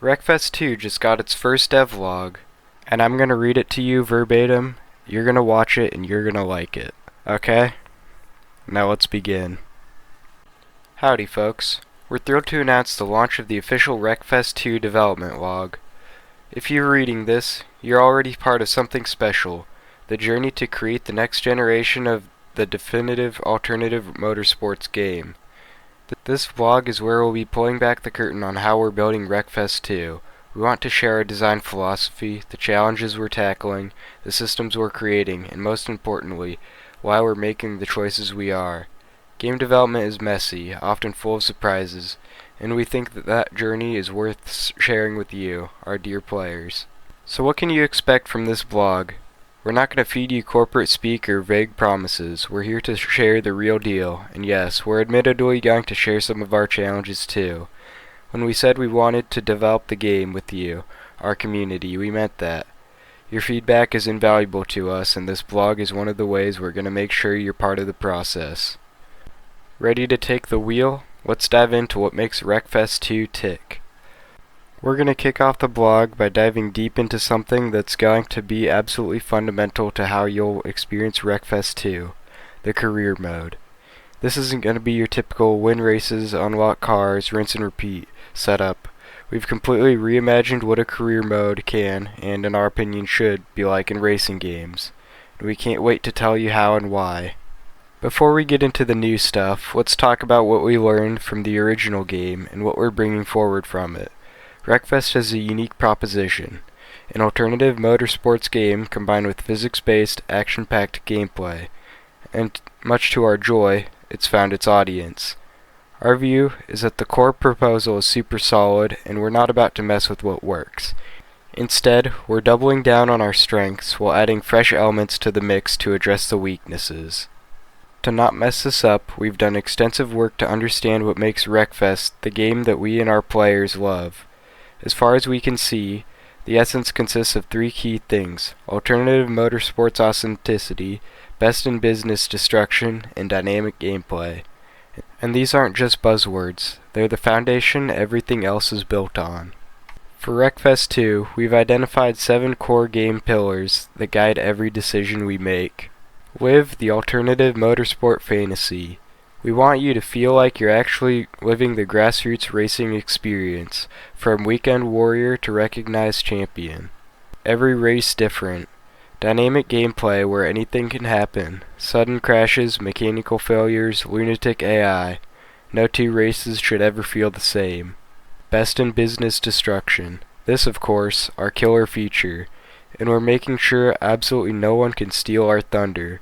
Wreckfest 2 just got its first devlog, and I'm gonna read it to you verbatim. You're gonna watch it and you're gonna like it. Okay? Now let's begin. Howdy folks. We're thrilled to announce the launch of the official Wreckfest 2 development log. If you're reading this, you're already part of something special, the journey to create the next generation of the definitive alternative motorsports game. This vlog is where we'll be pulling back the curtain on how we're building Wreckfest 2. We want to share our design philosophy, the challenges we're tackling, the systems we're creating, and most importantly, why we're making the choices we are. Game development is messy, often full of surprises, and we think that journey is worth sharing with you, our dear players. So what can you expect from this vlog? We're not going to feed you corporate speak or vague promises. We're here to share the real deal, and yes, we're admittedly going to share some of our challenges too. When we said we wanted to develop the game with you, our community, we meant that. Your feedback is invaluable to us, and this vlog is one of the ways we're going to make sure you're part of the process. Ready to take the wheel? Let's dive into what makes Wreckfest 2 tick. We're going to kick off the vlog by diving deep into something that's going to be absolutely fundamental to how you'll experience Wreckfest 2, the career mode. This isn't going to be your typical win races, unlock cars, rinse and repeat setup. We've completely reimagined what a career mode can, and in our opinion should, be like in racing games. We can't wait to tell you how and why. Before we get into the new stuff, let's talk about what we learned from the original game and what we're bringing forward from it. Wreckfest is a unique proposition, an alternative motorsports game combined with physics-based, action-packed gameplay, and much to our joy, it's found its audience. Our view is that the core proposal is super solid, and we're not about to mess with what works. Instead, we're doubling down on our strengths while adding fresh elements to the mix to address the weaknesses. To not mess this up, we've done extensive work to understand what makes Wreckfest the game that we and our players love. As far as we can see, the essence consists of three key things: alternative motorsports authenticity, best-in-business destruction, and dynamic gameplay. And these aren't just buzzwords, they're the foundation everything else is built on. For Wreckfest 2, we've identified 7 core game pillars that guide every decision we make. Live the alternative motorsport fantasy. We want you to feel like you're actually living the grassroots racing experience, from weekend warrior to recognized champion. Every race different. Dynamic gameplay where anything can happen. Sudden crashes, mechanical failures, lunatic AI. No two races should ever feel the same. Best in business destruction. This, of course, our killer feature, and we're making sure absolutely no one can steal our thunder.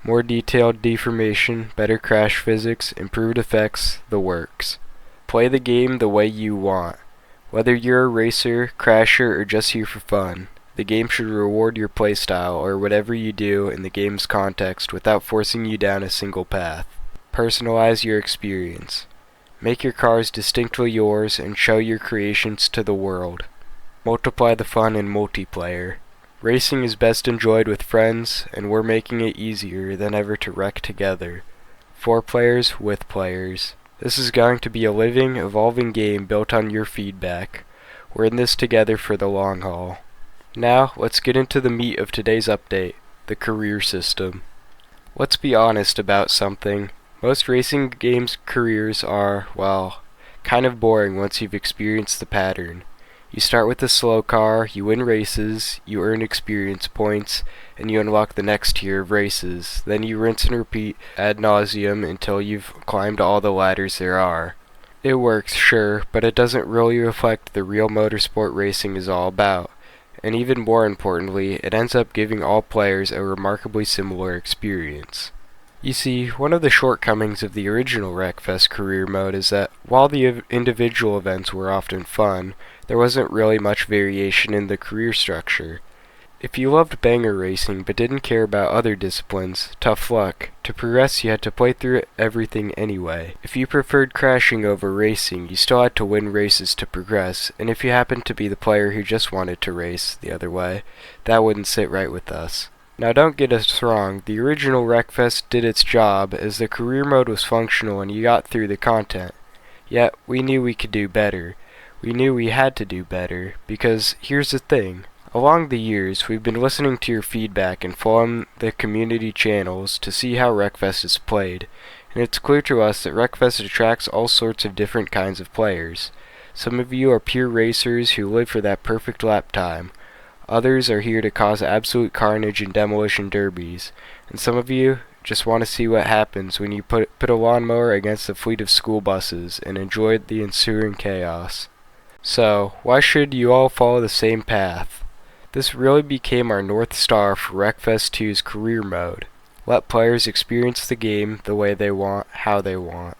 More detailed deformation, better crash physics, improved effects, the works. Play the game the way you want. Whether you're a racer, crasher, or just here for fun, the game should reward your playstyle or whatever you do in the game's context without forcing you down a single path. Personalize your experience. Make your cars distinctly yours and show your creations to the world. Multiply the fun in multiplayer. Racing is best enjoyed with friends, and we're making it easier than ever to wreck together. For players, with players. This is going to be a living, evolving game built on your feedback. We're in this together for the long haul. Now, let's get into the meat of today's update, the career system. Let's be honest about something. Most racing games' careers are, well, kind of boring once you've experienced the pattern. You start with a slow car, you win races, you earn experience points, and you unlock the next tier of races. Then you rinse and repeat ad nauseum until you've climbed all the ladders there are. It works, sure, but it doesn't really reflect the real motorsport racing is all about. And even more importantly, it ends up giving all players a remarkably similar experience. You see, one of the shortcomings of the original Wreckfest career mode is that, while the individual events were often fun, there wasn't really much variation in the career structure. If you loved banger racing but didn't care about other disciplines, tough luck. To progress you had to play through everything anyway. If you preferred crashing over racing, you still had to win races to progress, and if you happened to be the player who just wanted to race the other way, that wouldn't sit right with us. Now don't get us wrong, the original Wreckfest did its job as the career mode was functional and you got through the content. Yet, we knew we could do better. We knew we had to do better, because here's the thing. Along the years, we've been listening to your feedback and following the community channels to see how Wreckfest is played, and it's clear to us that Wreckfest attracts all sorts of different kinds of players. Some of you are pure racers who live for that perfect lap time. Others are here to cause absolute carnage in demolition derbies, and some of you just want to see what happens when you put a lawnmower against a fleet of school buses and enjoy the ensuing chaos. So, why should you all follow the same path? This really became our North Star for Wreckfest 2's career mode. Let players experience the game the way they want, how they want.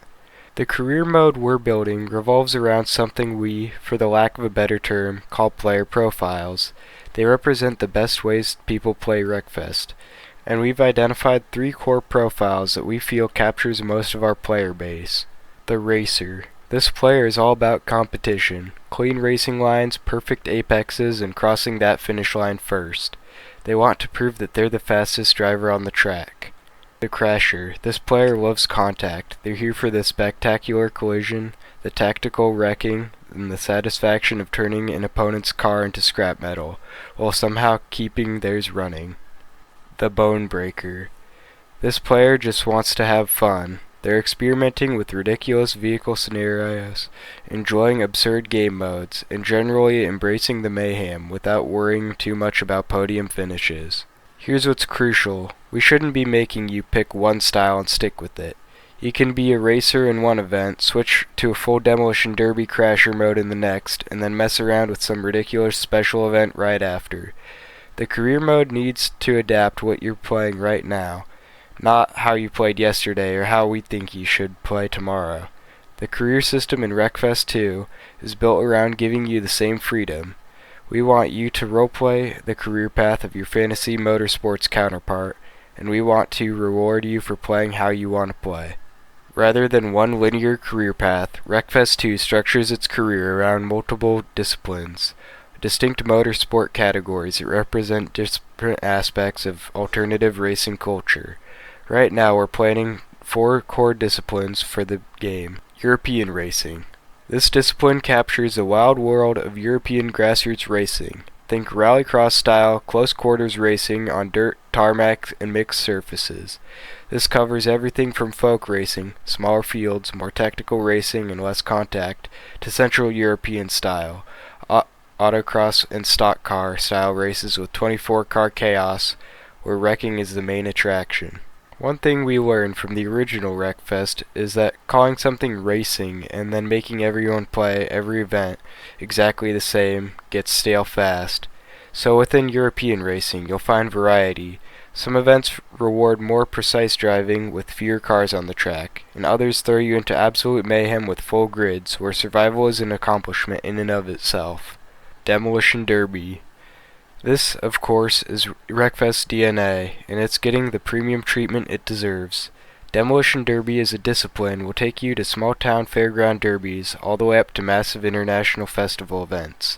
The career mode we're building revolves around something we, for the lack of a better term, call player profiles. They represent the best ways people play Wreckfest, and we've identified 3 core profiles that we feel captures most of our player base. The Racer. This player is all about competition, clean racing lines, perfect apexes, and crossing that finish line first. They want to prove that they're the fastest driver on the track. The Crasher. This player loves contact. They're here for the spectacular collision, the tactical wrecking, and the satisfaction of turning an opponent's car into scrap metal, while somehow keeping theirs running. The Bone Breaker. This player just wants to have fun. They're experimenting with ridiculous vehicle scenarios, enjoying absurd game modes, and generally embracing the mayhem without worrying too much about podium finishes. Here's what's crucial. We shouldn't be making you pick one style and stick with it. You can be a racer in one event, switch to a full demolition derby crasher mode in the next, and then mess around with some ridiculous special event right after. The career mode needs to adapt what you're playing right now, not how you played yesterday or how we think you should play tomorrow. The career system in Wreckfest 2 is built around giving you the same freedom. We want you to roleplay the career path of your fantasy motorsports counterpart, and we want to reward you for playing how you want to play. Rather than one linear career path, Wreckfest 2 structures its career around multiple disciplines, distinct motorsport categories that represent different aspects of alternative racing culture. Right now we're planning 4 core disciplines for the game. European racing. This discipline captures the wild world of European grassroots racing. Think rallycross style, close quarters racing on dirt, tarmac, and mixed surfaces. This covers everything from folk racing, smaller fields, more tactical racing and less contact, to Central European style, autocross and stock car style races with 24-car chaos, where wrecking is the main attraction. One thing we learned from the original Wreckfest is that calling something racing and then making everyone play every event exactly the same gets stale fast. So within European racing, you'll find variety. Some events reward more precise driving with fewer cars on the track, and others throw you into absolute mayhem with full grids, where survival is an accomplishment in and of itself. Demolition Derby. This, of course, is Wreckfest's DNA, and it's getting the premium treatment it deserves. Demolition Derby as a discipline will take you to small-town fairground derbies all the way up to massive international festival events.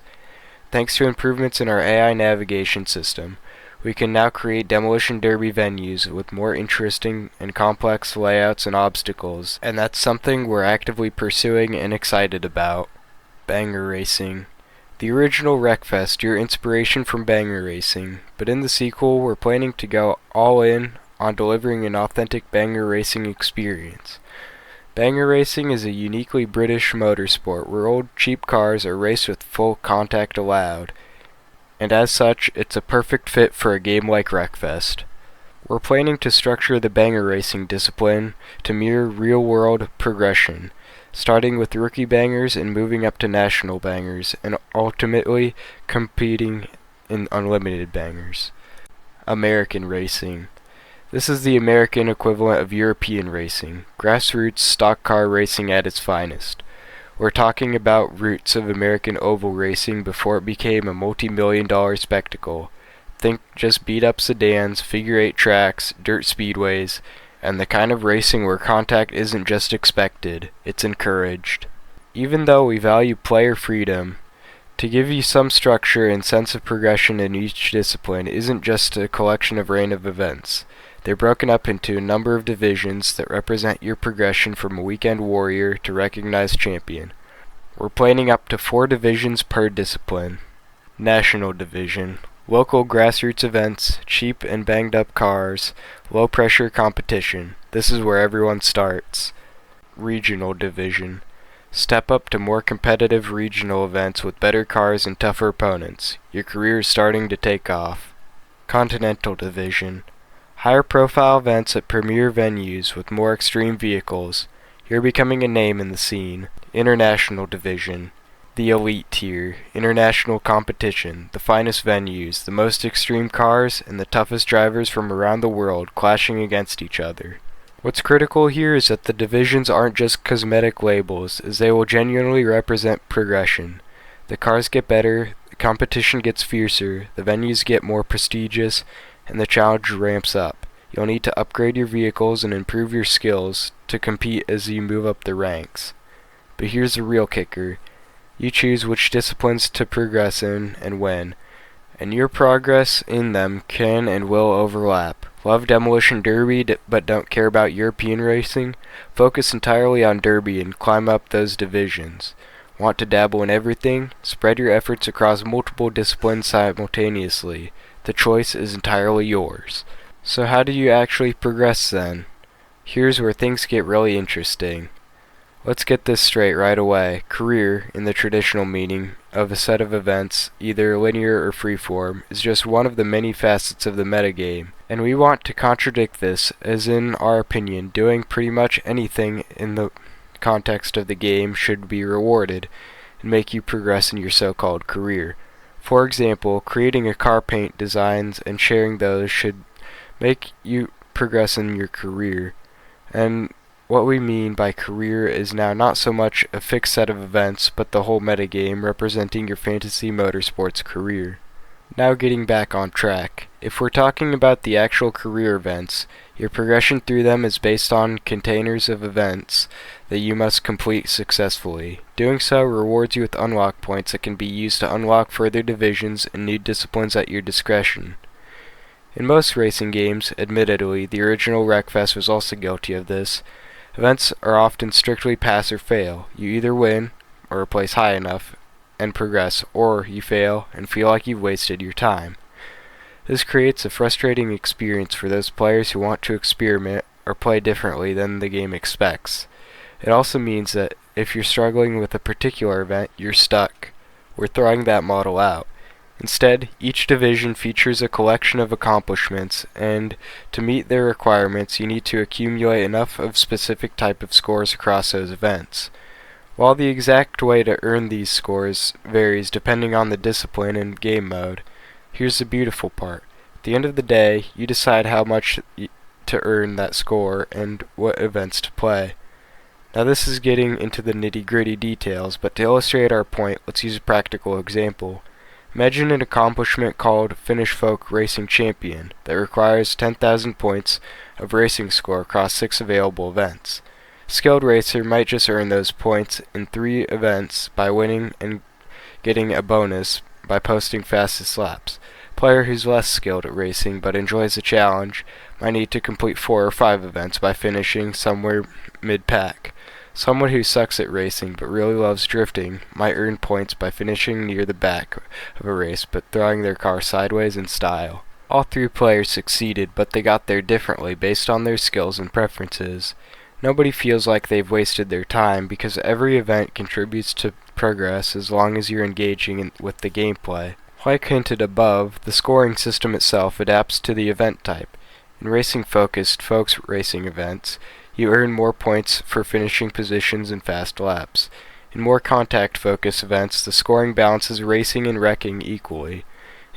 Thanks to improvements in our AI navigation system, we can now create Demolition Derby venues with more interesting and complex layouts and obstacles, and that's something we're actively pursuing and excited about. Banger Racing. The original Wreckfest drew inspiration from banger racing, but in the sequel we're planning to go all in on delivering an authentic banger racing experience. Banger racing is a uniquely British motorsport where old cheap cars are raced with full contact allowed, and as such it's a perfect fit for a game like Wreckfest. We're planning to structure the banger racing discipline to mirror real-world progression, starting with rookie bangers and moving up to national bangers, and ultimately competing in unlimited bangers. American racing. This is the American equivalent of European racing, grassroots stock car racing at its finest. We're talking about roots of American oval racing before it became a multi-million-dollar spectacle. Think just beat-up sedans, figure-8 tracks, dirt speedways, and the kind of racing where contact isn't just expected, it's encouraged. Even though we value player freedom, to give you some structure and sense of progression in each discipline isn't just a collection of random events. They're broken up into a number of divisions that represent your progression from a weekend warrior to recognized champion. We're planning up to 4 divisions per discipline. National Division. Local grassroots events, cheap and banged up cars, low pressure competition. This is where everyone starts. Regional Division. Step up to more competitive regional events with better cars and tougher opponents. Your career is starting to take off. Continental Division. Higher profile events at premier venues with more extreme vehicles. You're becoming a name in the scene. International Division. The elite tier, international competition, the finest venues, the most extreme cars, and the toughest drivers from around the world clashing against each other. What's critical here is that the divisions aren't just cosmetic labels, as they will genuinely represent progression. The cars get better, the competition gets fiercer, the venues get more prestigious, and the challenge ramps up. You'll need to upgrade your vehicles and improve your skills to compete as you move up the ranks. But here's the real kicker. You choose which disciplines to progress in and when, and your progress in them can and will overlap. Love Demolition Derby but don't care about European racing? Focus entirely on Derby and climb up those divisions. Want to dabble in everything? Spread your efforts across multiple disciplines simultaneously. The choice is entirely yours. So how do you actually progress then? Here's where things get really interesting. Let's get this straight right away. Career, in the traditional meaning of a set of events, either linear or freeform, is just one of the many facets of the metagame, and we want to contradict this, as in our opinion, doing pretty much anything in the context of the game should be rewarded and make you progress in your so-called career. For example, creating a car paint designs and sharing those should make you progress in your career. And what we mean by career is now not so much a fixed set of events, but the whole metagame representing your fantasy motorsports career. Now getting back on track. If we're talking about the actual career events, your progression through them is based on containers of events that you must complete successfully. Doing so rewards you with unlock points that can be used to unlock further divisions and new disciplines at your discretion. In most racing games, admittedly, the original Wreckfest was also guilty of this. Events are often strictly pass or fail. You either win, or place high enough, and progress, or you fail and feel like you've wasted your time. This creates a frustrating experience for those players who want to experiment or play differently than the game expects. It also means that if you're struggling with a particular event, you're stuck. We're throwing that model out. Instead, each division features a collection of accomplishments, and to meet their requirements you need to accumulate enough of specific type of scores across those events. While the exact way to earn these scores varies depending on the discipline and game mode, here's the beautiful part. At the end of the day, you decide how much to earn that score and what events to play. Now this is getting into the nitty-gritty details, but to illustrate our point, let's use a practical example. Imagine an accomplishment called Finnish Folk Racing Champion that requires 10,000 points of racing score across 6 available events. A skilled racer might just earn those points in 3 events by winning and getting a bonus by posting fastest laps. A player who's less skilled at racing but enjoys the challenge might need to complete 4 or 5 events by finishing somewhere mid-pack. Someone who sucks at racing but really loves drifting might earn points by finishing near the back of a race but throwing their car sideways in style. All 3 players succeeded, but they got there differently based on their skills and preferences. Nobody feels like they've wasted their time because every event contributes to progress as long as you're engaging with the gameplay. Like hinted above, the scoring system itself adapts to the event type. In racing-focused folks racing events, you earn more points for finishing positions and fast laps. In more contact-focused events, the scoring balances racing and wrecking equally.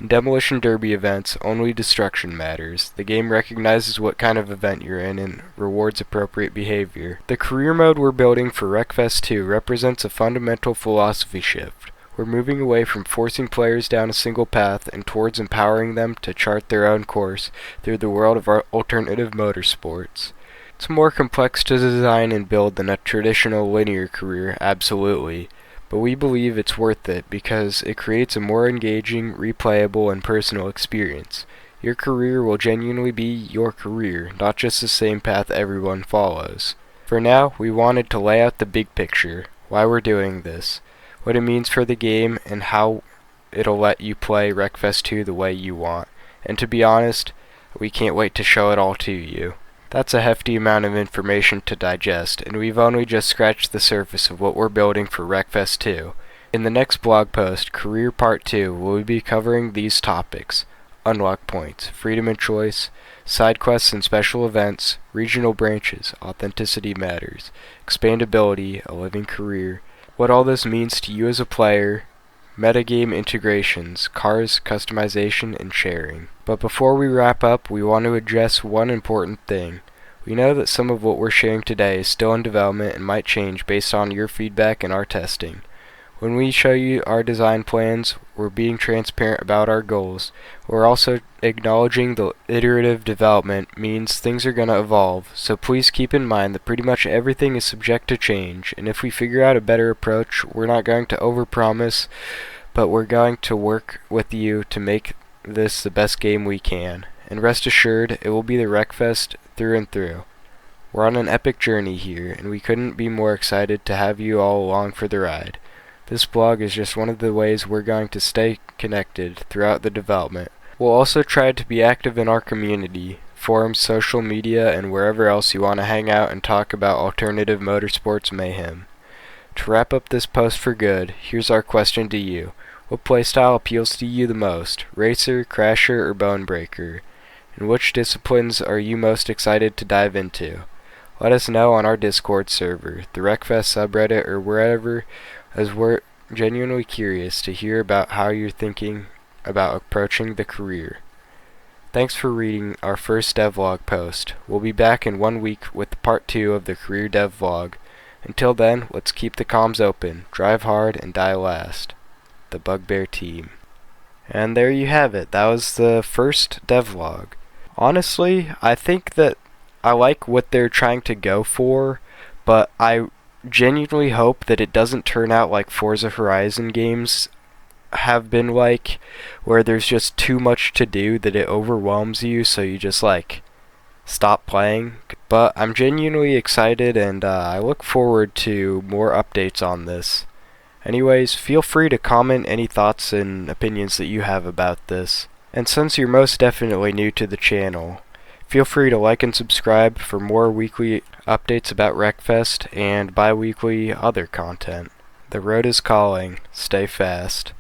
In Demolition Derby events, only destruction matters. The game recognizes what kind of event you're in and rewards appropriate behavior. The career mode we're building for Wreckfest 2 represents a fundamental philosophy shift. We're moving away from forcing players down a single path and towards empowering them to chart their own course through the world of our alternative motorsports. It's more complex to design and build than a traditional linear career, absolutely, but we believe it's worth it because it creates a more engaging, replayable, and personal experience. Your career will genuinely be your career, not just the same path everyone follows. For now, we wanted to lay out the big picture, why we're doing this. what it means for the game, and how it'll let you play Wreckfest 2 the way you want. And to be honest, we can't wait to show it all to you. That's a hefty amount of information to digest, and we've only just scratched the surface of what we're building for Wreckfest 2. In the next blog post, Career Part 2, we'll be covering these topics: unlock points, freedom and choice, side quests and special events, regional branches, authenticity matters, expandability, a living career, what all this means to you as a player, metagame integrations, cars, customization, and sharing. But before we wrap up, we want to address one important thing. We know that some of what we're sharing today is still in development and might change based on your feedback and our testing. When we show you our design plans, we're being transparent about our goals. We're also acknowledging the iterative development means things are going to evolve, so please keep in mind that pretty much everything is subject to change, and if we figure out a better approach, we're not going to overpromise, but we're going to work with you to make this the best game we can. And rest assured, it will be the Wreckfest through and through. We're on an epic journey here, and we couldn't be more excited to have you all along for the ride. This blog is just one of the ways we're going to stay connected throughout the development. We'll also try to be active in our community, forums, social media, and wherever else you want to hang out and talk about alternative motorsports mayhem. To wrap up this post for good, here's our question to you. What playstyle appeals to you the most, racer, crasher, or bone breaker? And which disciplines are you most excited to dive into? Let us know on our Discord server, the Wreckfest subreddit, or wherever, as we're genuinely curious to hear about how you're thinking about approaching the career. Thanks for reading our first devlog post. We'll be back in 1 week with part 2 of the career devlog. Until then, let's keep the comms open, drive hard, and die last. The Bugbear Team. And there you have it. That was the first devlog. Honestly, I think that I like what they're trying to go for, but I genuinely hope that it doesn't turn out like Forza Horizon games have been like, where there's just too much to do that it overwhelms you, so you just stop playing. But I'm genuinely excited, and I look forward to more updates on this. Anyways, feel free to comment any thoughts and opinions that you have about this. And since you're most definitely new to the channel, feel free to like and subscribe for more weekly updates about Wreckfest and bi-weekly other content. The road is calling. Stay fast.